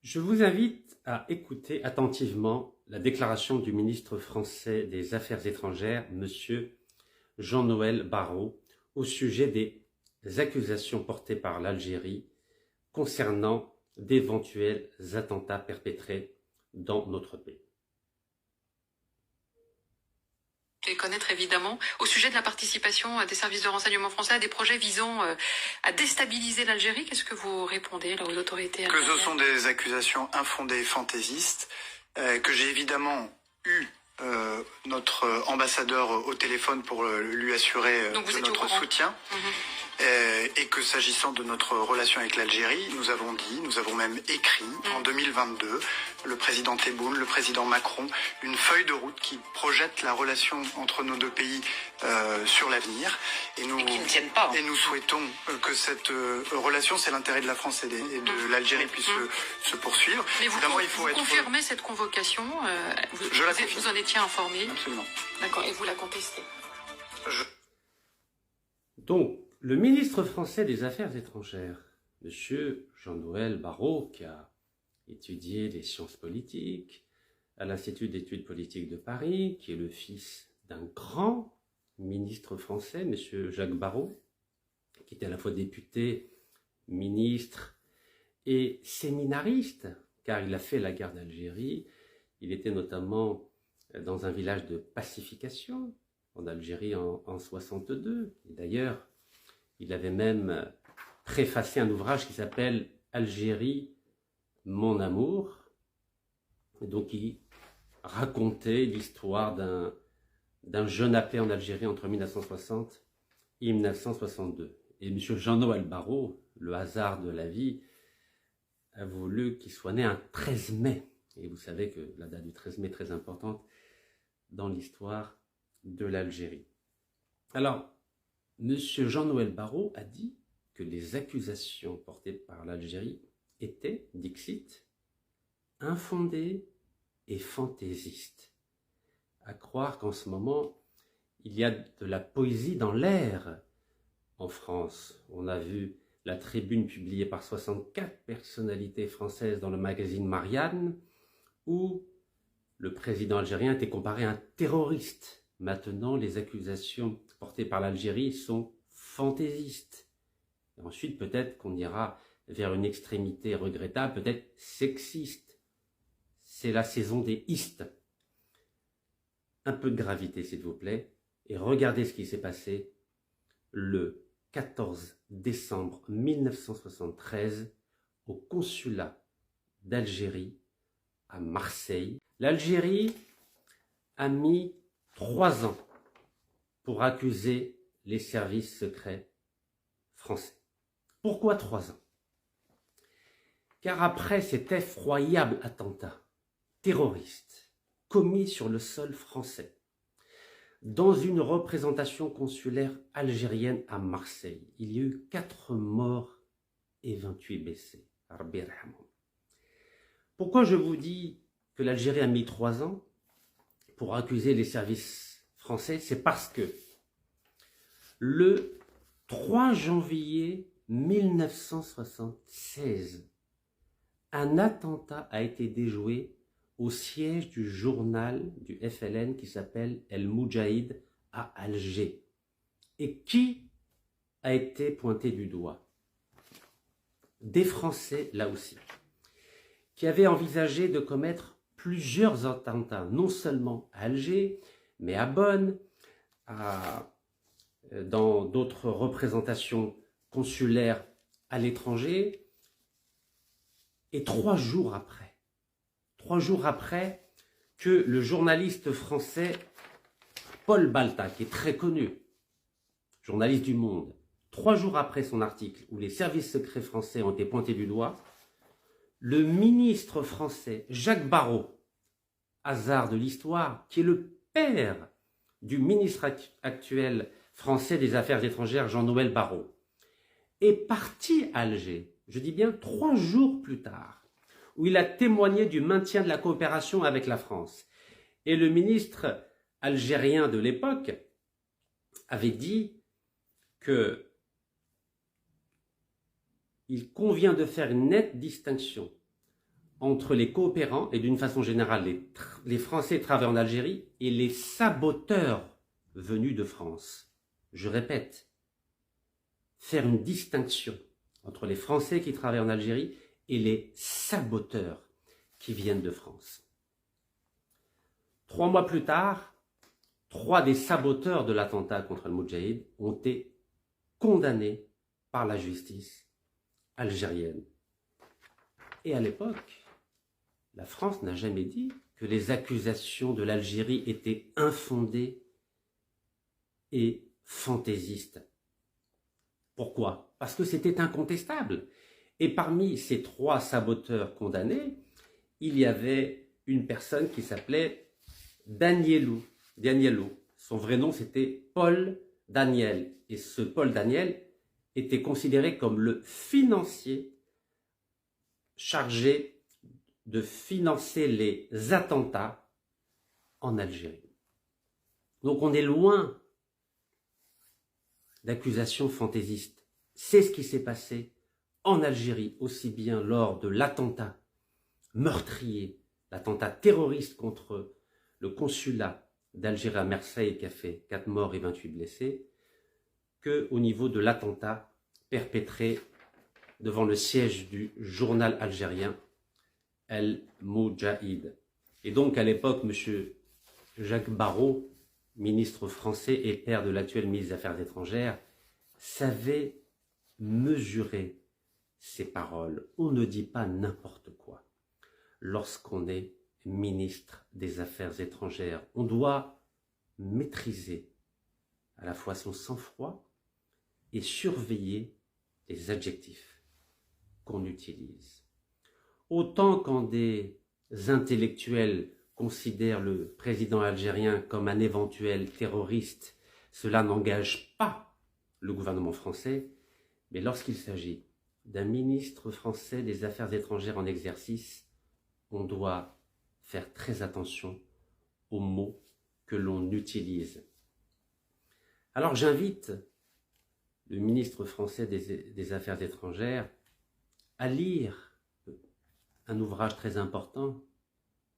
Je vous invite à écouter attentivement la déclaration du ministre français des Affaires étrangères, M. Jean-Noël Barrot, au sujet des accusations portées par l'Algérie concernant d'éventuels attentats perpétrés dans notre pays. Et connaître évidemment au sujet de la participation des services de renseignement français à des projets visant à déstabiliser l'Algérie. Qu'est-ce que vous répondez là, aux autorités Que ce sont des accusations infondées et fantaisistes, que j'ai évidemment eu notre ambassadeur au téléphone pour lui assurer de notre soutien. Et que s'agissant de notre relation avec l'Algérie, nous avons même écrit en 2022, le président Tebboune, le président Macron, une feuille de route qui projette la relation entre nos deux pays sur l'avenir. Et nous souhaitons que cette relation, c'est l'intérêt de la France et de l'Algérie, puisse se poursuivre. Mais vous confirmez cette convocation vous en étiez informé? Absolument. D'accord, et vous la contestez? Donc, le ministre français des Affaires étrangères, M. Jean-Noël Barrot, qui a étudié les sciences politiques à l'Institut d'études politiques de Paris, qui est le fils d'un grand ministre français, M. Jacques Barrot, qui était à la fois député, ministre et séminariste, car il a fait la guerre d'Algérie. Il était notamment dans un village de pacification en Algérie en 1962. Et d'ailleurs, il avait même préfacé un ouvrage qui s'appelle « Algérie, mon amour ». Donc il racontait l'histoire d'un jeune appelé en Algérie entre 1960 et 1962. Et M. Jean-Noël Barrot, le hasard de la vie, a voulu qu'il soit né un 13 mai. Et vous savez que la date du 13 mai est très importante dans l'histoire de l'Algérie. Alors, M. Jean-Noël Barrot a dit que les accusations portées par l'Algérie étaient, dixit, infondées et fantaisistes. À croire qu'en ce moment, il y a de la poésie dans l'air en France. On a vu la tribune publiée par 64 personnalités françaises dans le magazine Marianne, où le président algérien était comparé à un terroriste. Maintenant, les accusations portées par l'Algérie sont fantaisistes. Et ensuite, peut-être qu'on ira vers une extrémité regrettable, peut-être sexiste. C'est la saison des istes. Un peu de gravité, s'il vous plaît, et regardez ce qui s'est passé le 14 décembre 1973 au consulat d'Algérie à Marseille. L'Algérie a mis 3 ans pour accuser les services secrets français. Pourquoi 3 ans? Car après cet effroyable attentat terroriste commis sur le sol français, dans une représentation consulaire algérienne à Marseille, il y a eu 4 morts et 28 blessés. Pourquoi je vous dis que l'Algérie a mis 3 ans pour accuser les services français? C'est parce que le 3 janvier 1976, un attentat a été déjoué au siège du journal du FLN qui s'appelle El Moudjahid à Alger. Et qui a été pointé du doigt? Des Français, là aussi, qui avaient envisagé de commettre plusieurs attentats, non seulement à Alger, mais à Bonn, dans d'autres représentations consulaires à l'étranger. Et 3 jours après que le journaliste français Paul Balta, qui est très connu, journaliste du Monde, 3 jours après son article où les services secrets français ont été pointés du doigt, le ministre français Jacques Barrot, hasard de l'histoire, qui est le père du ministre actuel français des Affaires étrangères Jean-Noël Barrot, est parti à Alger, je dis bien 3 jours plus tard, où il a témoigné du maintien de la coopération avec la France. Et le ministre algérien de l'époque avait dit qu'il convient de faire une nette distinction entre les coopérants et d'une façon générale les Français travaillant en Algérie et les saboteurs venus de France. Je répète, faire une distinction entre les Français qui travaillent en Algérie et les saboteurs qui viennent de France. 3 mois plus tard, 3 des saboteurs de l'attentat contre Al-Moudjahid ont été condamnés par la justice algérienne. Et à l'époque, la France n'a jamais dit que les accusations de l'Algérie étaient infondées et fantaisistes. Pourquoi? Parce que c'était incontestable. Et parmi ces 3 saboteurs condamnés, il y avait une personne qui s'appelait Danielou. Son vrai nom, c'était Paul Daniel. Et ce Paul Daniel était considéré comme le financier chargé de financer les attentats en Algérie. Donc on est loin d'accusations fantaisistes. C'est ce qui s'est passé en Algérie, aussi bien lors de l'attentat meurtrier, l'attentat terroriste contre le consulat d'Algérie à Marseille qui a fait 4 morts et 28 blessés, qu'au niveau de l'attentat perpétré devant le siège du journal algérien El Moudjahid. Et donc à l'époque, M. Jacques Barrot, ministre français et père de l'actuel ministre des Affaires étrangères, savait mesurer ses paroles. On ne dit pas n'importe quoi lorsqu'on est ministre des Affaires étrangères. On doit maîtriser à la fois son sang-froid et surveiller les adjectifs qu'on utilise. Autant quand des intellectuels considèrent le président algérien comme un éventuel terroriste, cela n'engage pas le gouvernement français, mais lorsqu'il s'agit d'un ministre français des Affaires étrangères en exercice, on doit faire très attention aux mots que l'on utilise. Alors j'invite le ministre français des Affaires étrangères à lire un ouvrage très important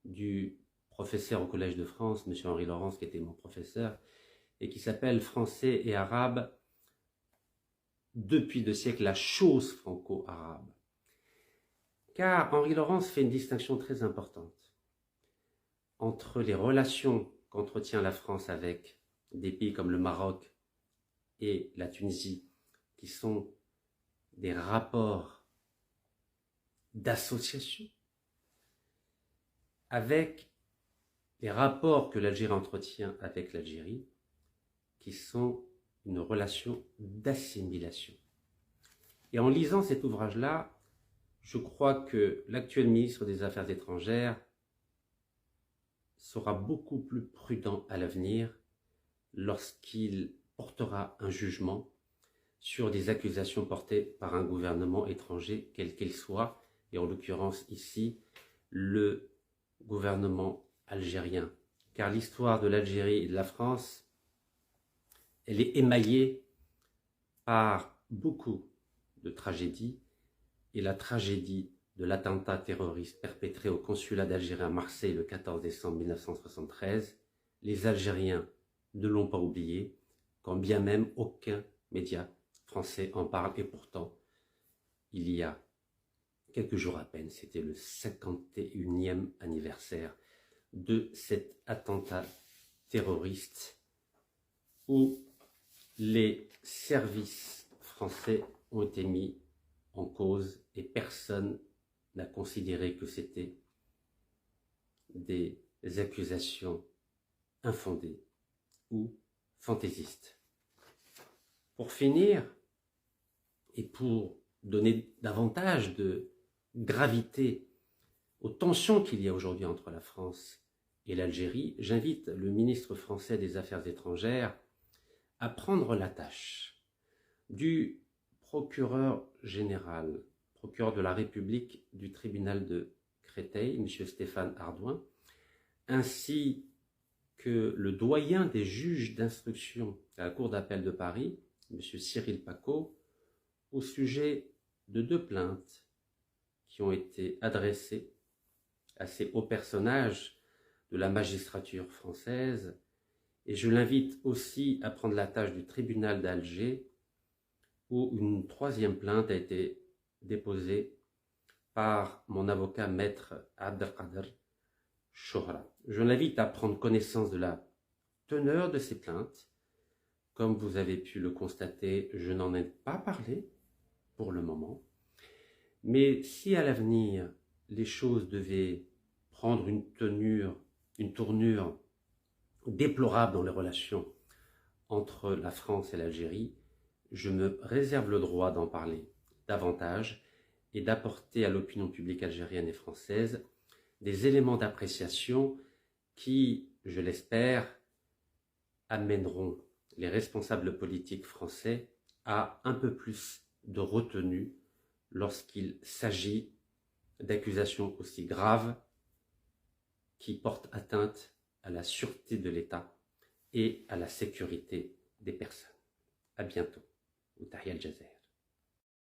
du professeur au Collège de France, M. Henri Laurence, qui était mon professeur, et qui s'appelle « Français et Arabes depuis 2 siècles, la chose franco-arabe ». Car Henri Laurence fait une distinction très importante entre les relations qu'entretient la France avec des pays comme le Maroc et la Tunisie, qui sont des rapports d'association, avec les rapports que l'Algérie entretient avec l'Algérie, qui sont une relation d'assimilation. Et en lisant cet ouvrage-là, je crois que l'actuel ministre des Affaires étrangères sera beaucoup plus prudent à l'avenir lorsqu'il portera un jugement sur des accusations portées par un gouvernement étranger, quel qu'il soit, et en l'occurrence ici, le gouvernement algérien. Car l'histoire de l'Algérie et de la France, elle est émaillée par beaucoup de tragédies, et la tragédie de l'attentat terroriste perpétré au consulat d'Algérie à Marseille le 14 décembre 1973, les Algériens ne l'ont pas oublié, quand bien même aucun média français en parle, et pourtant, il y a quelques jours à peine, c'était le 51e anniversaire de cet attentat terroriste où les services français ont été mis en cause et personne n'a considéré que c'était des accusations infondées ou fantaisistes. Pour finir, et pour donner davantage de gravité aux tensions qu'il y a aujourd'hui entre la France et l'Algérie, j'invite le ministre français des Affaires étrangères à prendre la tâche du procureur général, procureur de la République du tribunal de Créteil, M. Stéphane Ardouin, ainsi que le doyen des juges d'instruction à la Cour d'appel de Paris, M. Cyril Pacaud, au sujet de 2 plaintes qui ont été adressées à ces hauts personnages de la magistrature française, et je l'invite aussi à prendre la tâche du tribunal d'Alger, où une troisième plainte a été déposée par mon avocat maître Abdelkader Chohra. Je l'invite à prendre connaissance de la teneur de ces plaintes. Comme vous avez pu le constater, je n'en ai pas parlé pour le moment. Mais si à l'avenir, les choses devaient prendre une tournure déplorable dans les relations entre la France et l'Algérie, je me réserve le droit d'en parler davantage et d'apporter à l'opinion publique algérienne et française des éléments d'appréciation qui, je l'espère, amèneront les responsables politiques français à un peu plus de retenue lorsqu'il s'agit d'accusations aussi graves qui portent atteinte à la sûreté de l'État et à la sécurité des personnes. À bientôt. Tahia al-Jazair.